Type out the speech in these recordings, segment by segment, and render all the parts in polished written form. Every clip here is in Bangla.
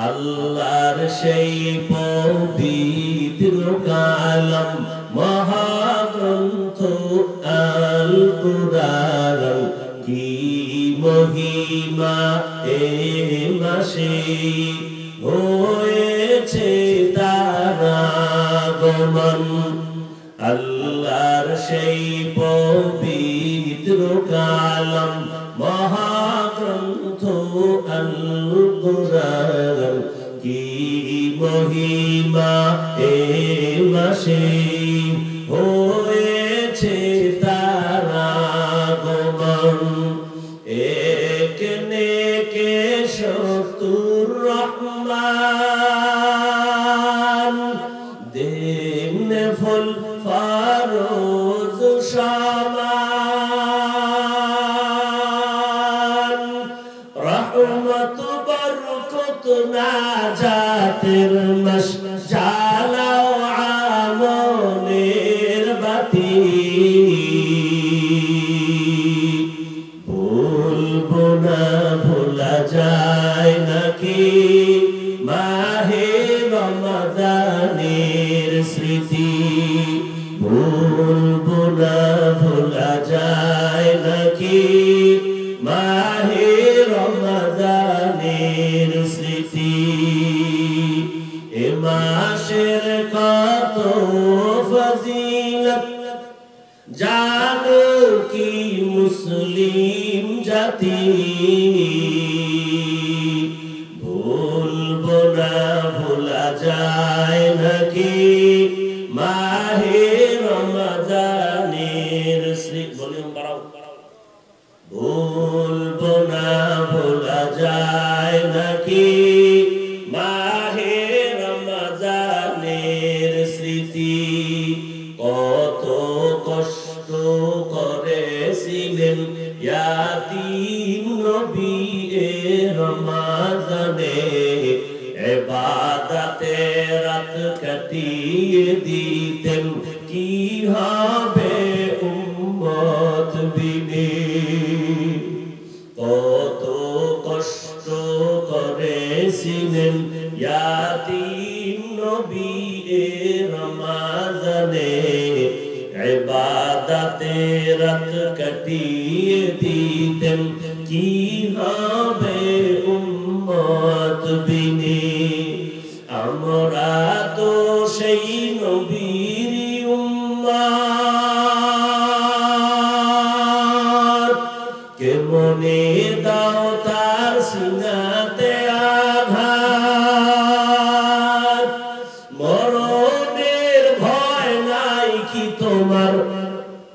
আল্লাহর সেই পবিত্র কালাম মহাগ্রন্থ আল কুরআন কি মহিমা এ মাসে হয়েছে তার আগমন। আল্লাহর সেই পবিত্র কালাম মহাগ্রন্থ আল কুরআন কি মহিমা এ মাসে হয়েছে তার আগমন। এক নেকে শতুর রহমান দিন ফুল ফারোজ শামান রহমত বরকত নাজাতের মাস জ্বালাও আমলের বাতি। ভুলবো না ভোলা যায় নাকি মাহে রমজানের স্মৃতি। ভুলবো না ভোলা যায় নাকি মাহে রমজানের স্মৃতি। এ মাসের কত ফজিলত জানো কি মুসলিম জাতি। ভুলবো না ভোলা যায় নাকি মাহে রমজানের স্মৃতি। ভলিউম বাড়াও। ভুলবো না ভোলা যায় নাকি মাহে রমজানের স্মৃতি। কত কষ্ট করেছিলেন ইয়াতিম নবী এ রমজানে, ইবাদতে রাত কাটিয়ে দিতেন কি হবে উম্মত বিনে। কত কষ্ট করেছিলেন ইয়াতিম নবী এ রমজানে, ইবাদতে রাত কাটিয়ে দিতেন কি হবে উম্মত বিনে। আমরা তো সেই নবীর উম্মত, কেমনে দাও তার সিনাতে আঘাত। মরণের ভয় নাই কি তোমার,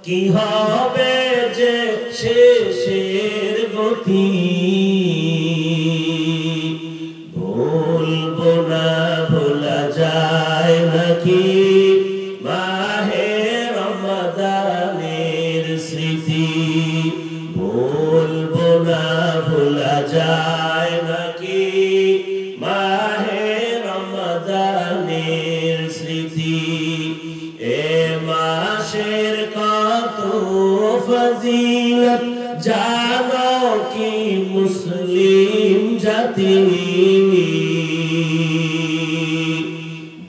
কি হবে যে শেষের গতি। ভুলবো না ভোলা যায় নাকি মাহে রমজানের স্মৃতি। ভুলবো না ভোলা যায় নাকি মাহে রমজানের স্মৃতি। এ মাসের কত ফজিলত জানো কি মুসলিম জাতি।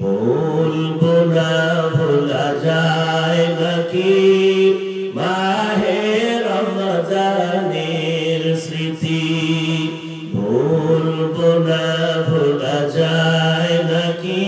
ভুলবো না ভোলা যায় নাকি মাহে রমজানের স্মৃতি। ভুলবো না ভোলা যায় নাকি